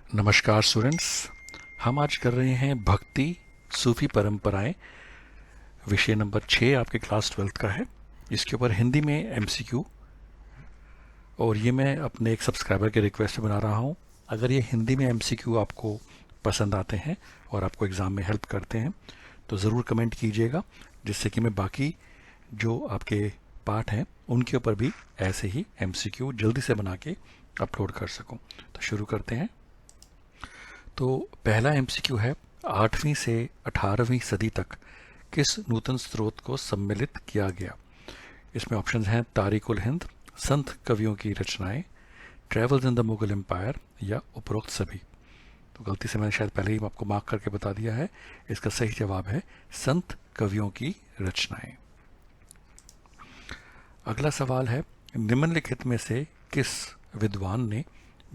नमस्कार स्टूडेंट्स। हम आज कर रहे हैं भक्ति सूफी परंपराएं। विषय नंबर 6 आपके क्लास 12th का है। इसके ऊपर हिंदी में एमसीक्यू, और ये मैं अपने एक सब्सक्राइबर के रिक्वेस्ट से बना रहा हूँ। अगर ये हिंदी में एमसीक्यू आपको पसंद आते हैं और आपको एग्ज़ाम में हेल्प करते हैं तो ज़रूर कमेंट कीजिएगा, जिससे कि मैं बाकी जो आपके पार्ट हैं उनके ऊपर भी ऐसे ही एमसीक्यू जल्दी से बना के अपलोड कर सकूं। तो शुरू करते हैं। तो पहला एमसीक्यू है, 8वीं से 18वीं सदी तक किस नूतन स्रोत को सम्मिलित किया गया। इसमें ऑप्शंस हैं तारिक उल हिंद, संत कवियों की रचनाएं, travels in the Mughal empire या उपरोक्त सभी। तो गलती से मैंने शायद पहले ही आपको मार्क करके बता दिया है। इसका सही जवाब है संत कवियों की रचनाएं। अगला सवाल है, निम्नलिखित में से किस विद्वान ने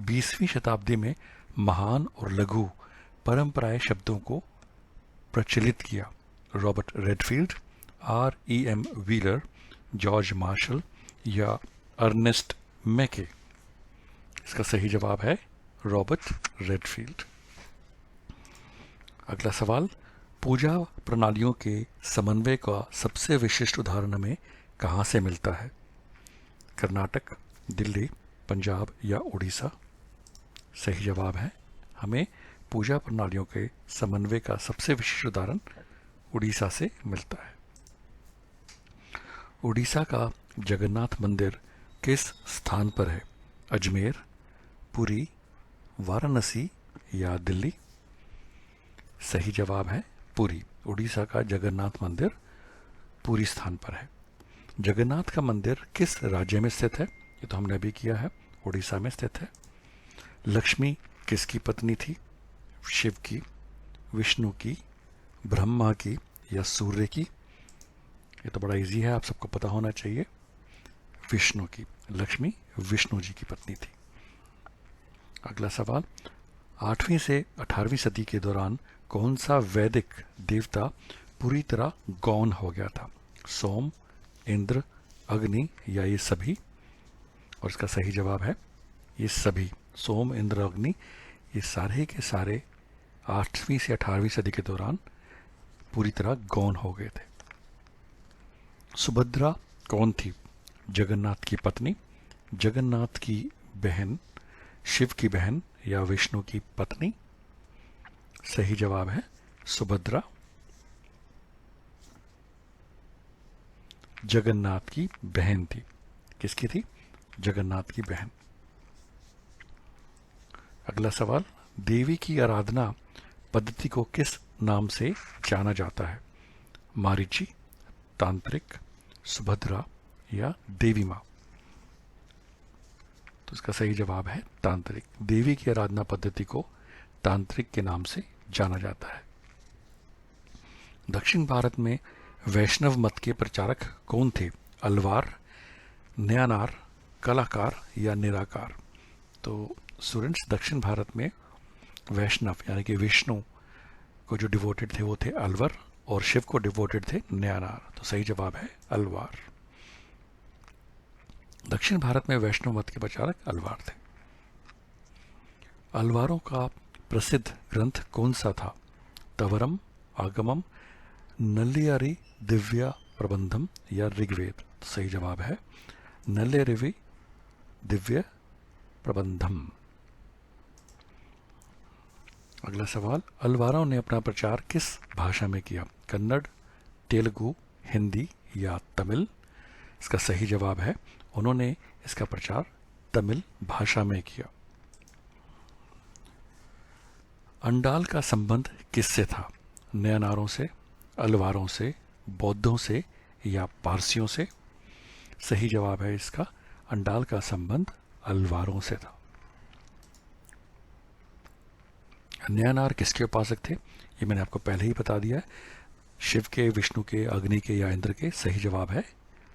20वीं शताब्दी में महान और लघु परंपराएं शब्दों को प्रचलित किया। Robert Redfield, R.E.M. Wheeler, George Marshall या अर्नेस्ट मैके। इसका सही जवाब है रॉबर्ट रेडफील्ड। अगला सवाल, पूजा प्रणालियों के समन्वय का सबसे विशिष्ट उदाहरण हमें कहाँ से मिलता है। कर्नाटक, दिल्ली, पंजाब या उड़ीसा। सही जवाब है हमें पूजा प्रणालियों के समन्वय का सबसे विशिष्ट उदाहरण उड़ीसा से मिलता है। उड़ीसा का जगन्नाथ मंदिर किस स्थान पर है। अजमेर, पुरी, वाराणसी या दिल्ली। सही जवाब है पुरी। उड़ीसा का जगन्नाथ मंदिर पुरी स्थान पर है। जगन्नाथ का मंदिर किस राज्य में स्थित है। ये तो हमने अभी किया है, उड़ीसा में स्थित है। लक्ष्मी किसकी पत्नी थी। शिव की, विष्णु की, ब्रह्मा की या सूर्य की। ये तो बड़ा इजी है, आप सबको पता होना चाहिए। विष्णु की। लक्ष्मी विष्णु जी की पत्नी थी। अगला सवाल, 8वीं से 18वीं सदी के दौरान कौन सा वैदिक देवता पूरी तरह गौण हो गया था। सोम, इंद्र, अग्नि या ये सभी। और इसका सही जवाब है ये सभी। सोम, इंद्र, अग्नि, ये सारे के सारे 8वीं से 18वीं सदी के दौरान पूरी तरह गौण हो गए थे। सुभद्रा कौन थी। जगन्नाथ की पत्नी, जगन्नाथ की बहन, शिव की बहन या विष्णु की पत्नी। सही जवाब है सुभद्रा जगन्नाथ की बहन थी। किसकी थी। जगन्नाथ की बहन। अगला सवाल, देवी की आराधना पद्धति को किस नाम से जाना जाता है। मारीची, तांत्रिक, सुभद्रा या देवी माँ। तो इसका सही जवाब है तांत्रिक। देवी की आराधना पद्धति को तांत्रिक के नाम से जाना जाता है। दक्षिण भारत में वैष्णव मत के प्रचारक कौन थे। अलवार, न्यानार, कलाकार या निराकार। तो स्टूडेंट्स, दक्षिण भारत में वैष्णव यानी कि विष्णु को जो डिवोटेड थे वो थे अलवर, और शिव को डिवोटेड थे न्यानार। तो सही जवाब है अलवार। दक्षिण भारत में वैष्णव मत के प्रचारक अलवार थे। अलवारों का प्रसिद्ध ग्रंथ कौन सा था। तवरम, आगमम, नल्लियारी दिव्या प्रबंधम या ऋग्वेद। तो सही जवाब है नल्लियारी दिव्य प्रबंधम। अगला सवाल, अलवारों ने अपना प्रचार किस भाषा में किया। कन्नड़, तेलुगु, हिंदी या तमिल। इसका सही जवाब है उन्होंने इसका प्रचार तमिल भाषा में किया। अंडाल का संबंध किससे था। नयनारों से, अलवारों से, बौद्धों से या पारसियों से। सही जवाब है इसका अंडाल का संबंध अलवारों से था। नयनार किसके उपासक थे। ये मैंने आपको पहले ही बता दिया है। शिव के, विष्णु के, अग्नि के या इंद्र के। सही जवाब है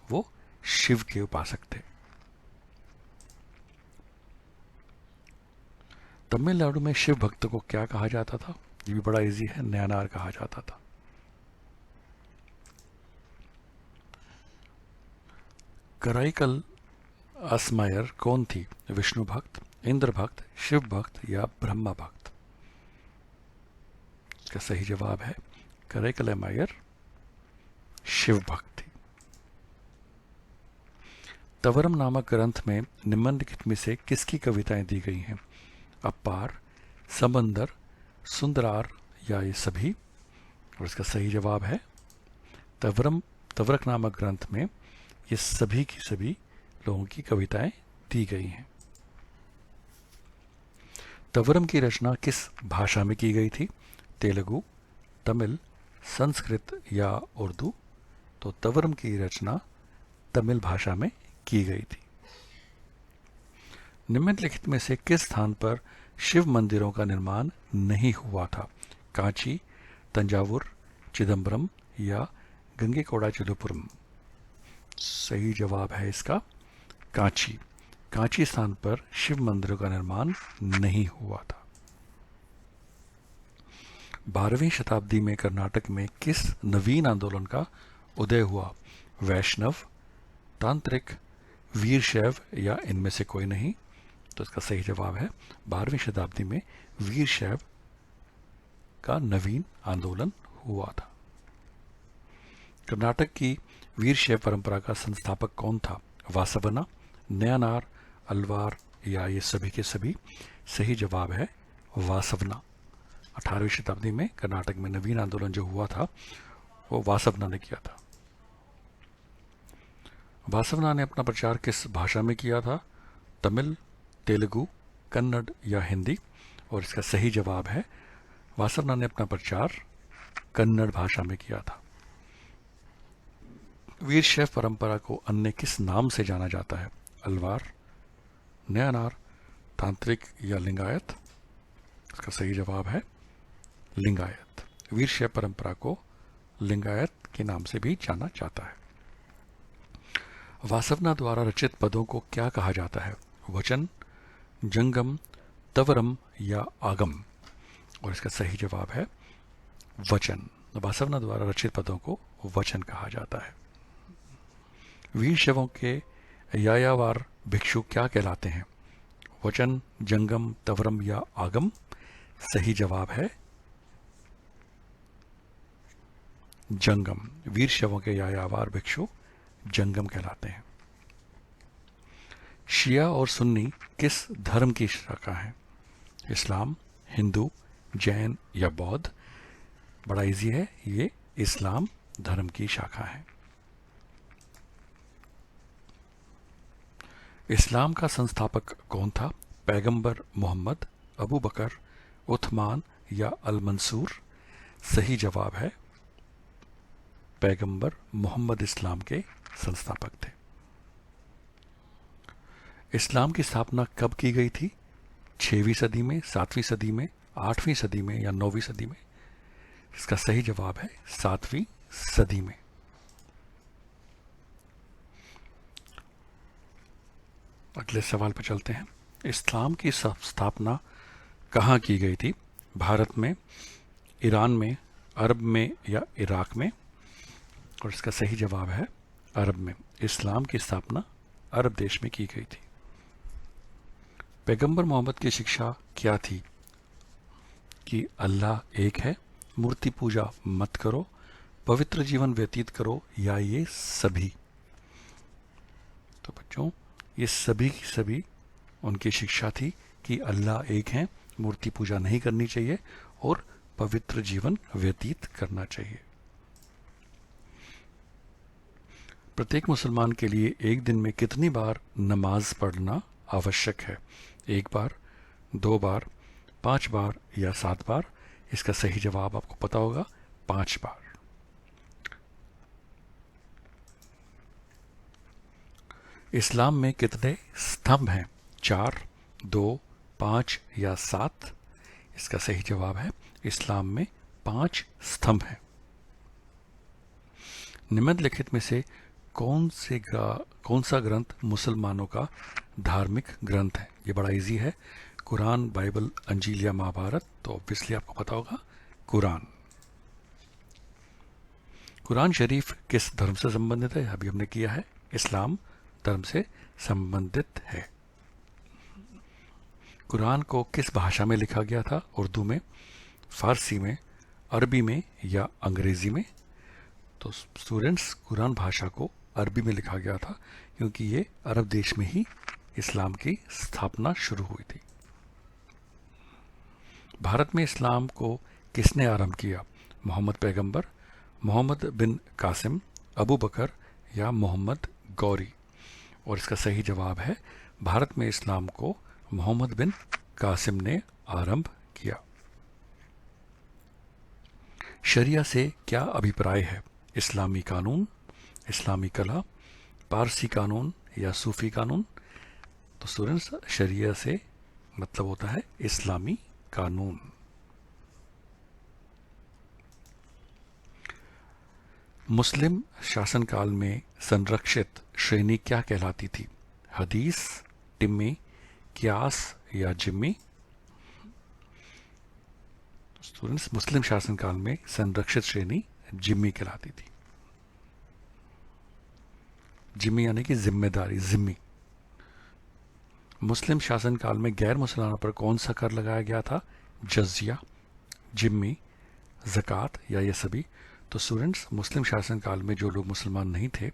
वो शिव के उपासक थे। तमिलनाडु में शिव भक्त को क्या कहा जाता था। ये भी बड़ा इजी है, नयनार कहा जाता था। कराईकल असमायर कौन थी। विष्णु भक्त, इंद्र भक्त, शिव भक्त या ब्रह्मा भक्त? इसका सही जवाब है करैकले मायर शिव भक्त थी। तवरम नामक ग्रंथ में निम्नलिखित में से किसकी कविताएं दी गई हैं? अपार, समंदर, सुंदरार या ये सभी? और इसका सही जवाब है तवरक नामक ग्रंथ में ये सभी की सभी लोगों की कविताएं दी गई हैं। तवरम की रचना किस भाषा में की गई थी? तेलुगु, तमिल, संस्कृत या उर्दू? तो तवरम की रचना तमिल भाषा में की गई थी। निम्नलिखित में से किस स्थान पर शिव मंदिरों का निर्माण नहीं हुआ था? कांची, तंजावुर, चिदम्बरम या गंगेकोड़ा चिदुपुरम? सही जवाब है इसका कांची। कांची स्थान पर शिव मंदिरों का निर्माण नहीं हुआ था। 12वीं शताब्दी में कर्नाटक में किस नवीन आंदोलन का उदय हुआ? वैष्णव, तांत्रिक, वीरशैव या इनमें से कोई नहीं? तो इसका सही जवाब है 12वीं शताब्दी में वीरशैव का नवीन आंदोलन हुआ था। कर्नाटक की वीरशैव परंपरा का संस्थापक कौन था? वासवना, नयानार, अलवार या ये सभी के सभी? सही जवाब है वासवना। 18वीं शताब्दी में कर्नाटक में नवीन आंदोलन जो हुआ था वो वासवना ने किया था। वासवना ने अपना प्रचार किस भाषा में किया था? तमिल, तेलुगु, कन्नड़ या हिंदी? और इसका सही जवाब है वासवना ने अपना प्रचार कन्नड़ भाषा में किया था। वीरशैव परंपरा को अन्य किस नाम से जाना जाता है? अलवार, नयानार, तांत्रिक या लिंगायत? इसका सही जवाब है लिंगायत। वीरशैव परंपरा को लिंगायत के नाम से भी जाना जाता है। वासवना द्वारा रचित पदों को क्या कहा जाता है? वचन, जंगम, तवरम या आगम? और इसका सही जवाब है वचन। वासवना द्वारा रचित पदों को वचन कहा जाता है। वीर शैवों के यायावार भिक्षु क्या कहलाते हैं? वचन, जंगम, तवरम या आगम? सही जवाब है जंगम। वीर शैवों के यायावार भिक्षु जंगम कहलाते हैं। शिया और सुन्नी किस धर्म की शाखा है? इस्लाम, हिंदू, जैन या बौद्ध? बड़ा इजी है, ये इस्लाम धर्म की शाखा है। इस्लाम का संस्थापक कौन था? पैगंबर मोहम्मद, अबू बकर, उथमान या अल मंसूर? सही जवाब है पैगंबर मोहम्मद इस्लाम के संस्थापक थे। इस्लाम की स्थापना कब की गई थी? 6वीं सदी में, 7वीं सदी में, 8वीं सदी में या 9वीं सदी में? इसका सही जवाब है 7वीं सदी में। अगले सवाल पर चलते हैं। इस्लाम की स्थापना कहाँ की गई थी? भारत में, ईरान में, अरब में या इराक में? और इसका सही जवाब है अरब में। इस्लाम की स्थापना अरब देश में की गई थी। पैगंबर मोहम्मद की शिक्षा क्या थी? कि अल्लाह एक है, मूर्ति पूजा मत करो, पवित्र जीवन व्यतीत करो या ये सभी? तो बच्चों, ये सभी की सभी उनकी शिक्षा थी कि अल्लाह एक है, मूर्ति पूजा नहीं करनी चाहिए और पवित्र जीवन व्यतीत करना चाहिए। प्रत्येक मुसलमान के लिए एक दिन में कितनी बार नमाज पढ़ना आवश्यक है? 1 बार, 2 बार, 5 बार या 7 बार? इसका सही जवाब आपको पता होगा, 5 बार। इस्लाम में कितने स्तंभ हैं? 4, 2, 5 या 7? इसका सही जवाब है इस्लाम में 5 स्तंभ हैं। निम्नलिखित में से कौन सा ग्रंथ मुसलमानों का धार्मिक ग्रंथ है? ये बड़ा इजी है। कुरान, बाइबल, अंजील या महाभारत? तो ऑब्वियसली आपको पता होगा कुरान। कुरान शरीफ किस धर्म से संबंधित है? अभी हमने किया है, इस्लाम धर्म से संबंधित है। कुरान को किस भाषा में लिखा गया था? उर्दू में, फारसी में, अरबी में या अंग्रेज़ी में? तो स्टूडेंट्स, कुरान भाषा को अरबी में लिखा गया था क्योंकि ये अरब देश में ही इस्लाम की स्थापना शुरू हुई थी। भारत में इस्लाम को किसने आरंभ किया? मोहम्मद पैगंबर, मोहम्मद बिन कासिम, अबू बकर या मोहम्मद गौरी? और इसका सही जवाब है भारत में इस्लाम को मोहम्मद बिन कासिम ने आरंभ किया। शरिया से क्या अभिप्राय है? इस्लामी कानून, इस्लामी कला, पारसी कानून या सूफी कानून? तो स्टूडेंट्स, शरिया से मतलब होता है इस्लामी कानून। मुस्लिम शासनकाल में संरक्षित श्रेणी क्या कहलाती थी? हदीस, टिम्मी, क्यास या जिम्मी? स्टूडेंट्स, मुस्लिम शासनकाल में संरक्षित श्रेणी जिम्मी कहलाती थी। जिम्मी यानी कि जिम्मेदारी, जिम्मी। मुस्लिम शासनकाल में गैर मुसलमानों पर कौन सा कर लगाया गया था? जजिया, जिम्मी, ज़कात या ये सभी? तो स्टूडेंट्स, मुस्लिम शासनकाल में जो लोग मुसलमान नहीं थे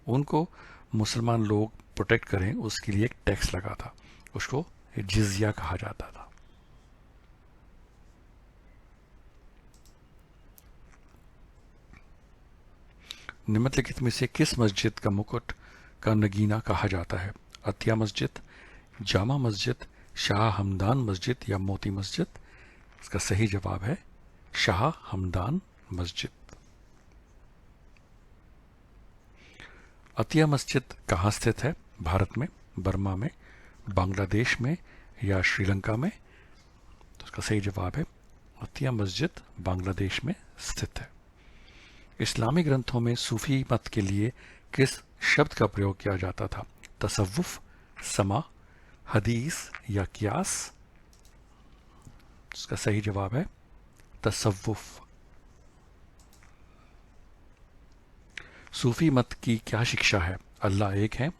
उनको मुसलमान लोग प्रोटेक्ट करें उसके लिए एक टैक्स लगा था, उसको जिजिया कहा जाता था। निम्नलिखित में से किस मस्जिद का मुकुट का नगीना कहा जाता है? अतिया मस्जिद, जामा मस्जिद, शाह हमदान मस्जिद या मोती मस्जिद? इसका सही जवाब है शाह हमदान मस्जिद। अतिया मस्जिद कहाँ स्थित है? भारत में, बर्मा में, बांग्लादेश में या श्रीलंका में? तो इसका सही जवाब है अतिया मस्जिद बांग्लादेश में स्थित है। इस्लामी ग्रंथों में सूफी मत के लिए किस शब्द का प्रयोग किया जाता था? तसव्वुफ, समा, हदीस या कियास? इसका सही जवाब है तसव्वुफ। सूफी मत की क्या शिक्षा है? अल्लाह एक है,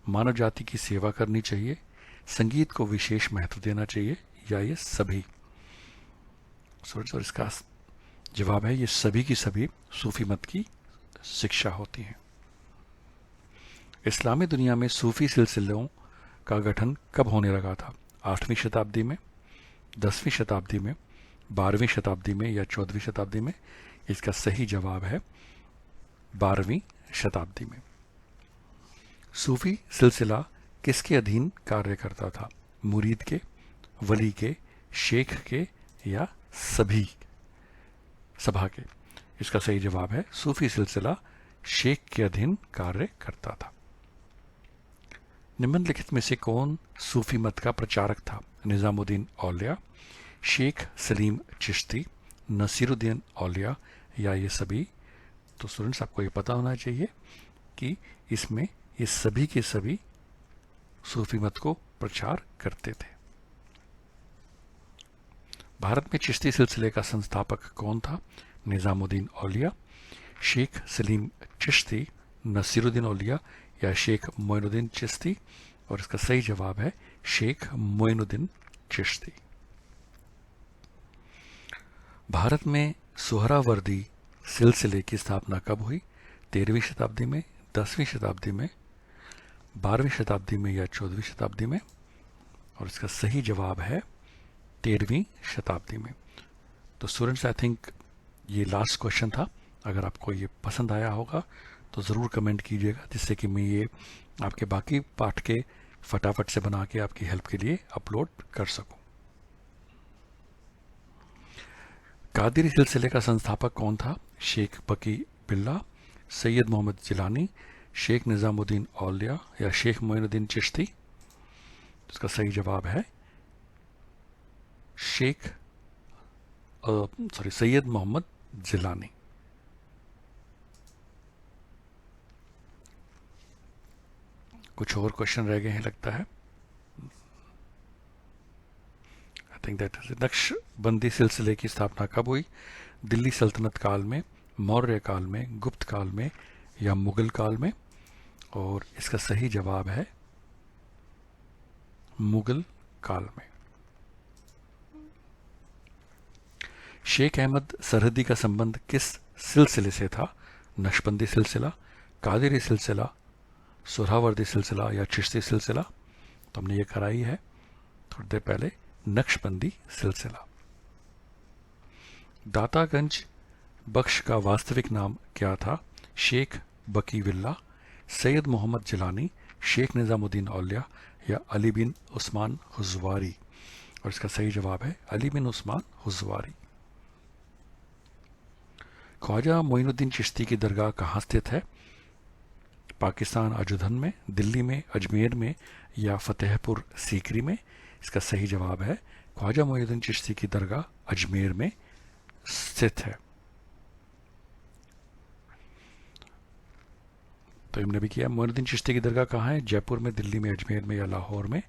मानव जाति की सेवा करनी चाहिए, संगीत को विशेष महत्व देना चाहिए या ये सभी? और इसका जवाब है ये सभी की सभी सूफी मत की शिक्षा होती है। इस्लामी दुनिया में सूफी सिलसिलों का गठन कब होने लगा था? 8वीं शताब्दी में, 10वीं शताब्दी में, 12वीं शताब्दी में या 14वीं शताब्दी में? इसका सही जवाब है 12वीं शताब्दी में। सूफी सिलसिला किसके अधीन कार्य करता था? मुरीद के, वली के, शेख के या सभी सभा के? इसका सही जवाब है सूफी सिलसिला शेख के अधीन कार्य करता था। निम्नलिखित में से कौन सूफी मत का प्रचारक था? निजामुद्दीन औलिया, शेख सलीम चिश्ती, नसीरुद्दीन औलिया या ये सभी? तो स्टूडेंट्स, आपको ये पता होना चाहिए कि इसमें ये सभी के सभी सूफी मत को प्रचार करते थे। भारत में चिश्ती सिलसिले का संस्थापक कौन था? निजामुद्दीन औलिया, शेख सलीम चिश्ती, नसीरुद्दीन औलिया या शेख मोइनुद्दीन चिश्ती? और इसका सही जवाब है शेख मोइनुद्दीन चिश्ती। भारत में सुहरावर्दी सिलसिले की स्थापना कब हुई? 13वीं शताब्दी में, 10वीं शताब्दी में, 12वीं शताब्दी में या 14वीं शताब्दी में? और इसका सही जवाब है 13वीं शताब्दी में। तो स्टूडेंट्स, आई थिंक ये लास्ट क्वेश्चन था। अगर आपको ये पसंद आया होगा तो ज़रूर कमेंट कीजिएगा, जिससे कि मैं ये आपके बाकी पाठ के फटाफट से बना के आपकी हेल्प के लिए अपलोड कर सकूं। कादिरी सिलसिले का संस्थापक कौन था? शेख बकी बिल्ला, सैयद मोहम्मद जिलानी, शेख निज़ामुद्दीन औलिया या शेख मोइनुद्दीन चिश्ती? इसका सही जवाब है सैयद मोहम्मद जिलानी। कुछ और क्वेश्चन रह गए हैं लगता है। I think that is Naqshbandi सिलसिले की स्थापना कब हुई? दिल्ली सल्तनत काल में, मौर्य काल में, गुप्त काल में या मुगल काल में? और इसका सही जवाब है मुगल काल में। शेख अहमद सरहदी का संबंध किस सिलसिले से था? नक्शबंदी सिलसिला, कादिरी सिलसिला, सुहरावर्दी सिलसिला या चिश्ती सिलसिला? तो हमने ये कराई है थोड़ी देर पहले, नक्शबंदी सिलसिला। दातागंज बख्श का वास्तविक नाम क्या था? शेख बकी विल्ला, सैयद मोहम्मद जिलानी, शेख निज़ामुद्दीन औलिया या अली बिन उस्मान हुज़वारी? और इसका सही जवाब है अली बिन उस्मान हुज़वारी। ख्वाजा मोइनुद्दीन चिश्ती की दरगाह कहाँ स्थित है? पाकिस्तान अजूधन में, दिल्ली में, अजमेर में या फतेहपुर सीकरी में? इसका सही जवाब है ख्वाजा मोइनुद्दीन चिश्ती की दरगाह अजमेर में स्थित है। तो हमने भी किया। मोइनुद्दीन चिश्ती की दरगाह कहाँ है? जयपुर में, दिल्ली में, अजमेर में या लाहौर में?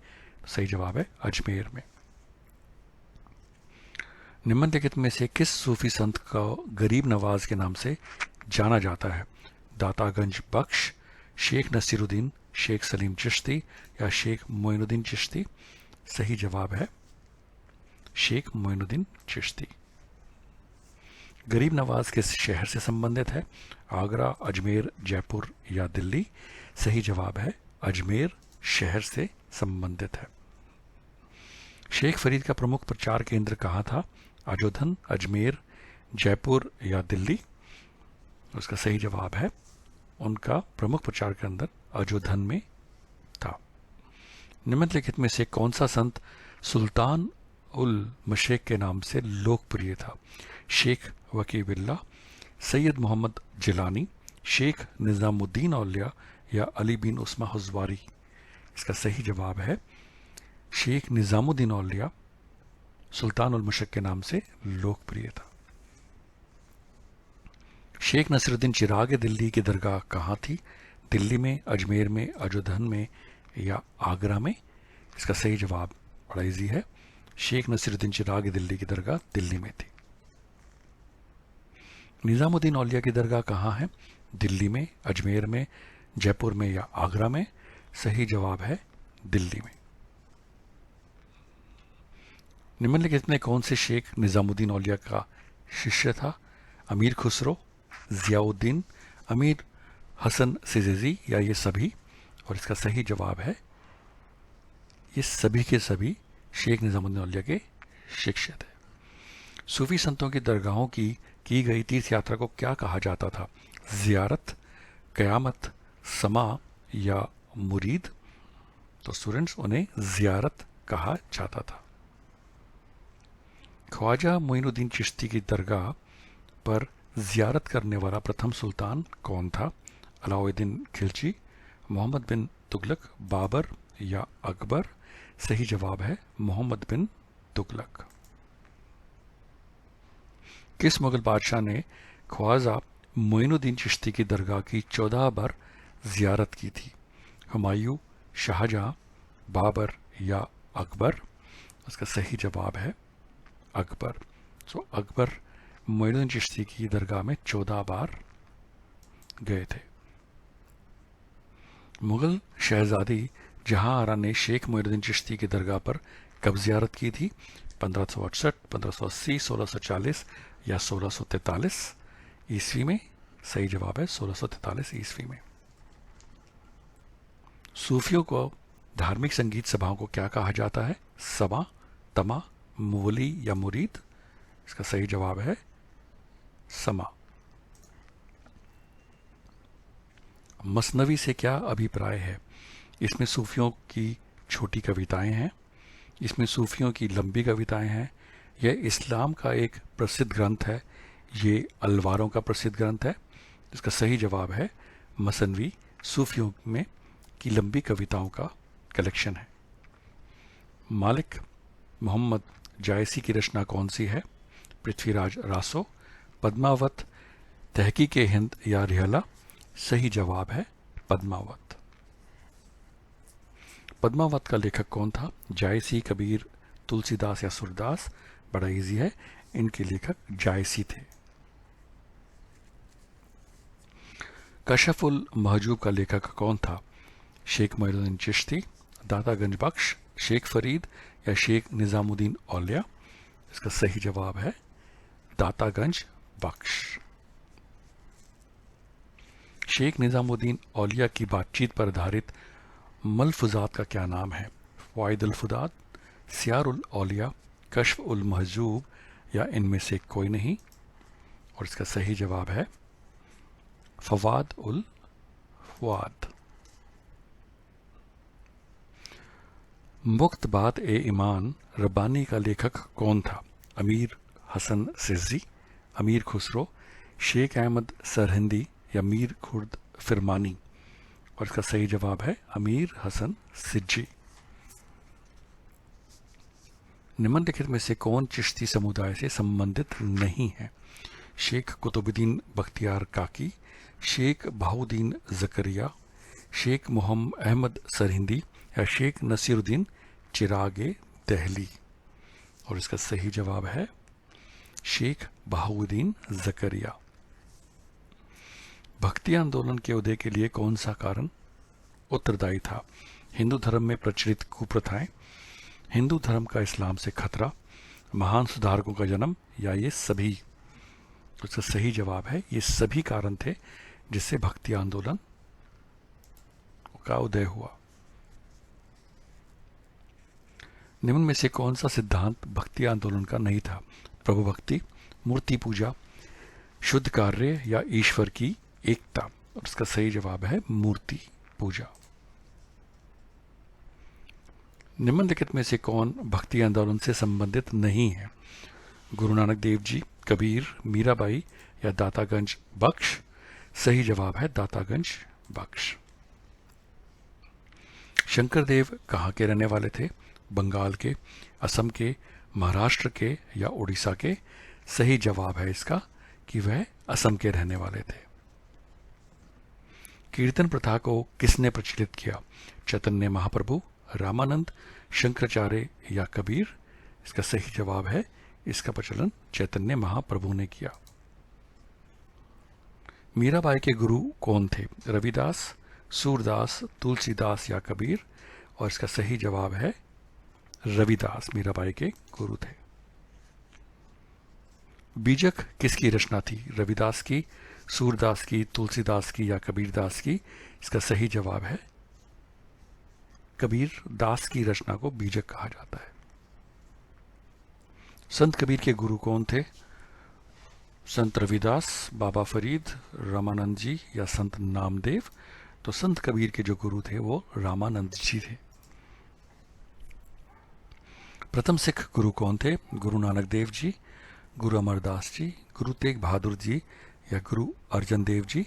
सही जवाब है अजमेर में। निम्नलिखित में से किस सूफी संत को गरीब नवाज के नाम से जाना जाता है? दातागंज बख्श, शेख नसीरुद्दीन, शेख सलीम चिश्ती या शेख मोइनुद्दीन चिश्ती? सही जवाब है शेख मोइनुद्दीन चिश्ती। गरीब नवाज किस शहर से संबंधित है? आगरा, अजमेर, जयपुर या दिल्ली? सही जवाब है अजमेर शहर से संबंधित है। शेख फरीद का प्रमुख प्रचार केंद्र कहाँ था? अजोधन, अजमेर, जयपुर या दिल्ली? उसका सही जवाब है उनका प्रमुख प्रचार केंद्र अजोधन में था। निम्नलिखित में से कौन सा संत सुल्तान उल मशरिक के नाम से लोकप्रिय था? शेख वकी बिल्ला, सैयद मोहम्मद जिलानी, शेख निज़ामुद्दीन औलिया या अली बिन उस्मा हुज़वारी? इसका सही जवाब है शेख निज़ामुद्दीन औलिया सुल्तान उल मशरिक के नाम से लोकप्रिय था। शेख नसीरुद्दीन चिराग दिल्ली की दरगाह कहाँ थी? दिल्ली में, अजमेर में, अजोधन में या आगरा में? इसका सही जवाब बड़ा इजी है, शेख नसीरुद्दीन चिराग दिल्ली की दरगाह दिल्ली में थी। निज़ामुद्दीन औलिया की दरगाह कहाँ है? दिल्ली में, अजमेर में, जयपुर में या आगरा में? सही जवाब है दिल्ली में। निम्नलिखित में कौन से शेख निज़ामुद्दीन औलिया का शिष्य था? अमीर खुसरो, ज़ियाउद्दीन, अमीर हसन सिजेजी या ये सभी? और इसका सही जवाब है ये सभी के सभी शेख निज़ामुद्दीन औलिया के शिष्य थे। सूफी संतों की दरगाहों की गई तीर्थ यात्रा को क्या कहा जाता था? ज़ियारत, क़यामत, समा या मुरीद? तो स्टूडेंट्स उन्हें ज़ियारत कहा जाता था। ख्वाजा मोइनुद्दीन चिश्ती की दरगाह पर ज़ियारत करने वाला प्रथम सुल्तान कौन था? अलाउद्दीन खिलजी, मोहम्मद बिन तुगलक, बाबर या अकबर? सही जवाब है मोहम्मद बिन तुगलक। किस मुगल बादशाह ने ख्वाजा मोइनुद्दीन चिश्ती की दरगाह की 14 बार ज़ियारत की थी? हुमायूं, शाहजहां, बाबर या अकबर? उसका सही जवाब है अकबर। सो अकबर मोइनुद्दीन चिश्ती की दरगाह में 14 बार गए थे। मुगल शहजादी जहां आरा ने शेख मोइनुद्दीन चिश्ती की दरगाह पर कब ज़ियारत की थी? 1568, 1580, 1640 या 1643 ईस्वी में? सही जवाब है 1643 ईस्वी में। सूफियों को धार्मिक संगीत सभाओं को क्या कहा जाता है? समा, तमा, मुवली या मुरीद? इसका सही जवाब है समा। मसनवी से क्या अभिप्राय है? इसमें सूफियों की छोटी कविताएं हैं, इसमें सूफियों की लंबी कविताएं हैं, यह इस्लाम का एक प्रसिद्ध ग्रंथ है, ये अलवारों का प्रसिद्ध ग्रंथ है। इसका सही जवाब है मसनवी सूफियों में की लंबी कविताओं का कलेक्शन है। मालिक मोहम्मद जायसी की रचना कौन सी है? पृथ्वीराज रासो, पद्मावत, तहकीक हिंद या रिहला? सही जवाब है पद्मावत। पद्मावत का लेखक कौन था? जायसी, कबीर, तुलसीदास या सूरदास? बड़ा इजी है, इनके लेखक जायसी थे। कशफुल महजूब का लेखक कौन था? शेख मोइनुद्दीन चिश्ती, दातागंज बख्श, शेख फरीद या शेख निज़ामुद्दीन औलिया? इसका सही जवाब है दातागंज बख्श। शेख निज़ामुद्दीन औलिया की बातचीत पर आधारित मलफुजात का क्या नाम है? फ़वाइदुल फ़ुदात, सियारुल औलिया, कश्फ उल महजूब या इनमें से कोई नहीं? और इसका सही जवाब है फवाद उल फवाद। मुक्तबात ए ईमान रब्बानी का लेखक कौन था? अमीर हसन सिज्जी, अमीर खुसरो, शेख अहमद सरहिंदी या मीर खुर्द फिरमानी? और इसका सही जवाब है अमीर हसन सिज्जी। निम्नलिखित में से कौन चिश्ती समुदाय से संबंधित नहीं है? शेख कुतुबुद्दीन बख्तियार काकी, शेख बहाउद्दीन ज़करिया, शेख मोहम्मद अहमद सरहिंदी या शेख नसीरुद्दीन चिरागे दहली? और इसका सही जवाब है शेख बहाउद्दीन ज़करिया। भक्ति आंदोलन के उदय के लिए कौन सा कारण उत्तरदायी था? हिंदू धर्म में प्रचलित कुप्रथाएं, हिंदू धर्म का इस्लाम से खतरा, महान सुधारकों का जन्म या ये सभी? उसका सही जवाब है ये सभी कारण थे जिससे भक्ति आंदोलन का उदय हुआ। निम्न में से कौन सा सिद्धांत भक्ति आंदोलन का नहीं था? प्रभु भक्ति, मूर्ति पूजा, शुद्ध कार्य या ईश्वर की एकता? और इसका सही जवाब है मूर्ति पूजा। निम्नलिखित में से कौन भक्ति आंदोलन से संबंधित नहीं है? गुरु नानक देव जी, कबीर, मीराबाई या दातागंज बख्श? सही जवाब है दातागंज बख्श। शंकर देव कहाँ के रहने वाले थे? बंगाल के, असम के, महाराष्ट्र के या उड़ीसा के? सही जवाब है इसका कि वह असम के रहने वाले थे। कीर्तन प्रथा को किसने प्रचलित किया? चैतन्य महाप्रभु, रामानंद, शंकराचार्य या कबीर? इसका सही जवाब है इसका प्रचलन चैतन्य महाप्रभु ने किया। मीराबाई के गुरु कौन थे? रविदास, सूरदास, तुलसीदास या कबीर? और इसका सही जवाब है रविदास मीराबाई के गुरु थे। बीजक किसकी रचना थी? रविदास की, सूरदास की, तुलसीदास की या कबीरदास की? इसका सही जवाब है कबीर दास की रचना को बीजक कहा जाता है। संत कबीर के गुरु कौन थे? संत रविदास, बाबा फरीद, रामानंद जी या संत नामदेव? तो संत कबीर के जो गुरु थे वो रामानंद जी थे। प्रथम सिख गुरु कौन थे? गुरु नानक देव जी, गुरु अमरदास जी, गुरु तेग बहादुर जी या गुरु अर्जन देव जी?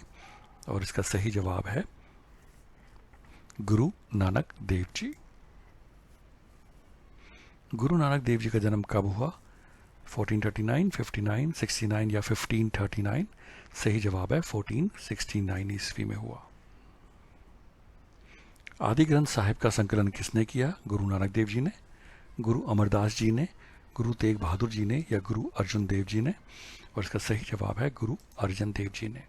और इसका सही जवाब है गुरु नानक देव जी। गुरु नानक देव जी का जन्म कब हुआ? 1439, 59, 69 या 1539? सही जवाब है 1469 ईस्वी में हुआ। आदि ग्रंथ साहिब का संकलन किसने किया? गुरु नानक देव जी ने, गुरु अमरदास जी ने, गुरु तेग बहादुर जी ने या गुरु अर्जुन देव जी ने? और इसका सही जवाब है गुरु अर्जन देव जी ने।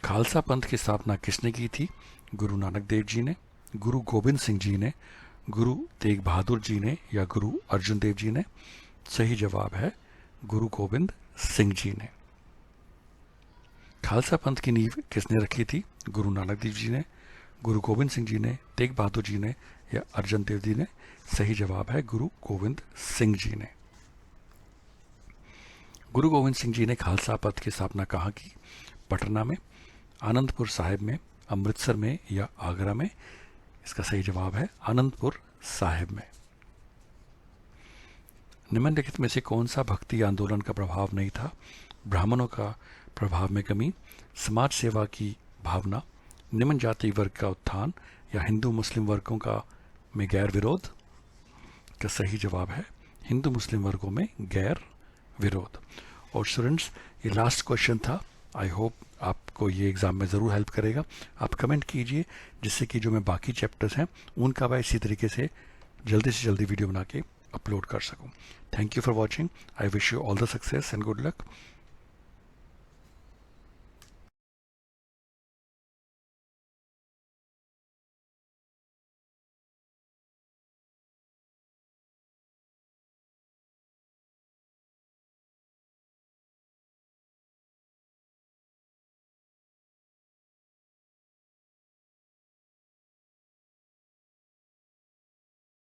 खालसा पंथ की स्थापना किसने की थी? गुरु नानक देव जी ने, गुरु गोबिंद सिंह जी ने, गुरु तेग बहादुर जी ने या गुरु अर्जुन देव जी ने? सही जवाब है गुरु गोबिंद सिंह जी ने। खालसा पंथ की नींव किसने रखी थी? गुरु नानक देव जी ने, गुरु गोबिंद सिंह जी ने, तेग बहादुर जी ने या अर्जन देव जी ने? सही जवाब है गुरु गोविंद सिंह जी ने। गुरु गोविंद सिंह जी ने खालसा पंथ की स्थापना कहाँ की? पटना में, आनंदपुर साहिब में, अमृतसर में या आगरा में? इसका सही जवाब है आनंदपुर साहिब में। निम्नलिखित में से कौन सा भक्ति आंदोलन का प्रभाव नहीं था? ब्राह्मणों का प्रभाव में कमी, समाज सेवा की भावना, निम्न जाति वर्ग का उत्थान या हिंदू मुस्लिम वर्गों का में गैर विरोध? का सही जवाब है हिंदू मुस्लिम वर्गों में गैर विरोध। और स्टूडेंट्स ये लास्ट क्वेश्चन था। आई होप आपको ये एग्ज़ाम में ज़रूर हेल्प करेगा। आप कमेंट कीजिए जिससे कि जो मैं बाकी चैप्टर्स हैं उनका मैं इसी तरीके से जल्दी वीडियो बना के अपलोड कर सकूं। Thank you for watching. I wish you all the success and good luck.